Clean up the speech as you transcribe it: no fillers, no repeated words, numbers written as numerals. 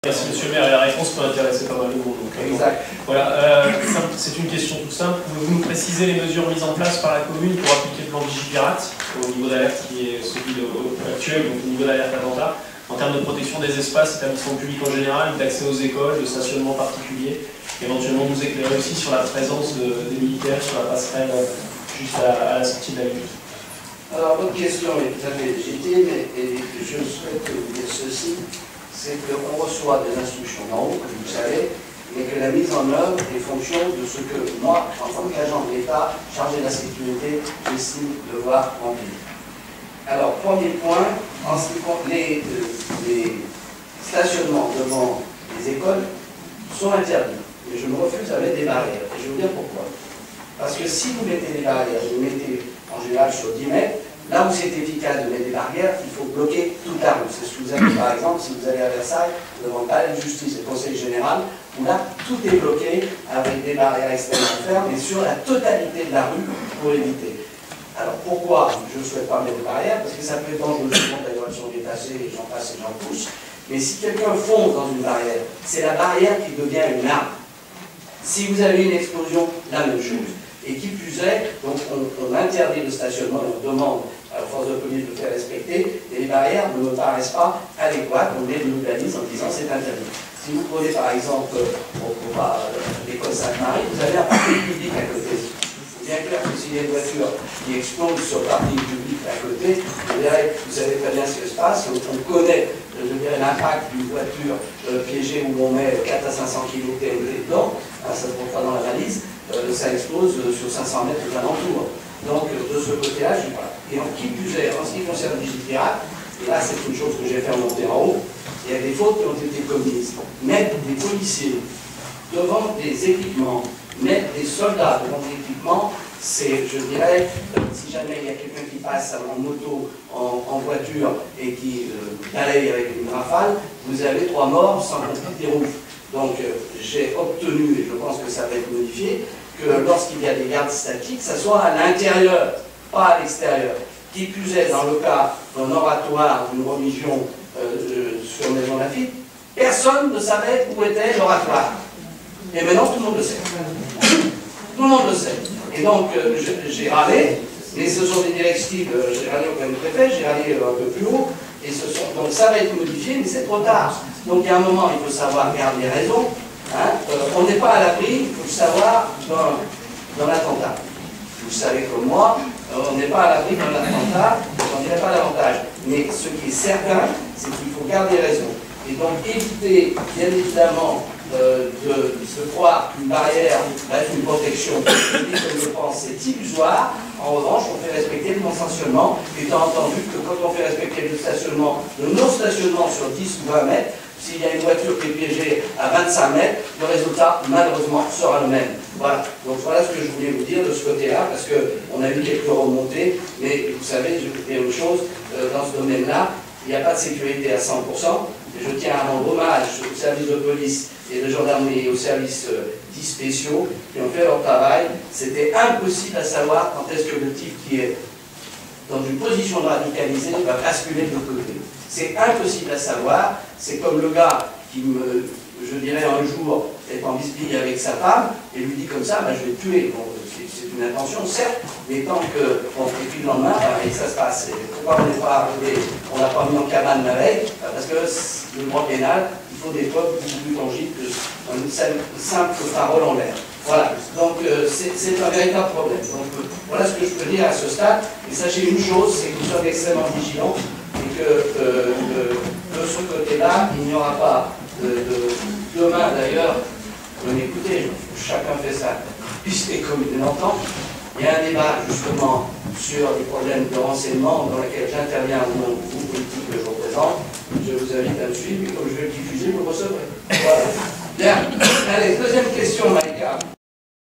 Merci Monsieur le maire, et la réponse peut intéresser pas mal de monde. Exact. Voilà, c'est une question toute simple. Pouvez-vous nous préciser les mesures mises en place par la commune pour appliquer le plan Vigipirate au niveau d'alerte qui est celui actuel, donc au niveau d'alerte attentat, en termes de protection des espaces, établissements publics en général, d'accès aux écoles, de stationnement particulier, éventuellement nous éclairer aussi sur la présence des militaires sur la passerelle juste à la sortie de la ville. Alors, votre question est tout à fait légitime et je souhaite vous dire ceci, c'est qu'on reçoit des instructions d'en haut, comme vous le savez, mais que la mise en œuvre est fonction de ce que moi, en tant qu'agent de l'État, chargé de la sécurité, j'estime devoir remplir. Alors, premier point, en ce qui concerne les stationnements devant les écoles sont interdits. Et je me refuse à mettre des barrières. Et je vais vous dire pourquoi. Parce que si vous mettez des barrières, vous mettez en général sur 10 mètres, là où c'est efficace de mettre des barrières, il faut bloquer toute la rue. C'est ce que vous avez par exemple si vous allez à Versailles, devant le palais de justice et le conseil général, où là tout est bloqué avec des barrières extrêmement fermes et sur la totalité de la rue pour éviter. Alors pourquoi je ne souhaite pas mettre de barrières? Parce que ça peut être dangereux, d'ailleurs elles sont détachées et j'en passe et j'en pousse. Mais si quelqu'un fonce dans une barrière, c'est la barrière qui devient une arme. Si vous avez une explosion, la même chose. Et qui plus est, donc on interdit le stationnement et on demande à la force de police de le faire respecter, et les barrières ne me paraissent pas adéquates, on les légalise en disant c'est interdit. Si vous prenez par exemple l'école Sainte-Marie, vous avez un parking public à côté. C'est bien clair que s'il y a une voiture qui explose sur le parking public à côté, vous savez très bien ce qui se passe, on connaît l'impact d'une voiture piégée où on met 4 à 500 kg TNT dedans, ça ne se trouve pas dans la valise, ça explose sur 500 mètres aux alentours. Donc de ce côté-là, je dis voilà. Et en qui plus est, en ce qui concerne Vigipirate, et là c'est une chose que j'ai fait monter en haut, il y a des fautes qui ont été commises. Mettre des policiers devant des équipements, mettre des soldats devant des équipements, c'est, je dirais, si jamais il y a quelqu'un qui passe en moto, en voiture et qui balaye avec une rafale, vous avez 3 morts sans compter des rouges. Donc j'ai obtenu, et je pense que ça va être modifié, que lorsqu'il y a des gardes statiques, ça soit à l'intérieur, pas à l'extérieur. Qui plus est, dans le cas d'un oratoire d'une religion sur Maison Lafitte, personne ne savait où était l'oratoire. Et maintenant, tout le monde le sait. Tout le monde le sait. Et donc, j'ai râlé, mais ce sont des directives, j'ai râlé auprès du préfet, j'ai râlé un peu plus haut, et donc ça va être modifié, mais c'est trop tard. Donc, il y a un moment, il faut savoir garder raison. Hein, on n'est pas à l'abri, il faut le savoir, dans l'attentat. Vous savez comme moi, on n'est pas à l'abri dans l'attentat, on n'irait pas davantage. Mais ce qui est certain, c'est qu'il faut garder raison. Et donc éviter, bien évidemment, de se croire qu'une barrière va être une protection, comme je pense, c'est illusoire. En revanche, on fait respecter le non-stationnement, étant entendu que quand on fait respecter le stationnement, le non-stationnement sur 10 ou 20 mètres, s'il y a une voiture qui est piégée à 25 mètres, le résultat, malheureusement, sera le même. Voilà. Donc voilà ce que je voulais vous dire de ce côté-là, parce qu'on a vu quelques remontées, mais vous savez, je vais dire une chose, dans ce domaine-là, il n'y a pas de sécurité à 100%, et je tiens à rendre hommage aux services de police et de gendarmerie et aux services dits spéciaux qui ont fait leur travail. C'était impossible à savoir quand est-ce que le type qui est dans une position de radicalisé va basculer de l'autre côté. C'est impossible à savoir. C'est comme le gars qui je dirais un jour, est en bisbille avec sa femme et lui dit comme ça, bah, je vais te tuer. Bon, c'est une intention, certes, mais tant que, bon, et puis le lendemain, et ça se passe. Pourquoi on n'est pas arrivé, on n'a pas mis en cabane la veille? Parce que le droit pénal, il faut des preuves beaucoup plus tangibles qu'une simple parole en l'air. Voilà, donc c'est un véritable problème. Donc voilà ce que je peux dire à ce stade. Et sachez une chose, c'est que nous sommes extrêmement vigilants et que de ce côté-là, il n'y aura pas demain d'ailleurs, écoutez, chacun fait ça, puisque comme il l'entend, il y a un débat justement sur les problèmes de renseignement dans lequel j'interviens au nom du groupe politique que je représente. Je vous invite à me suivre et comme je vais le diffuser, vous le recevrez. Voilà. Bien. Allez, deuxième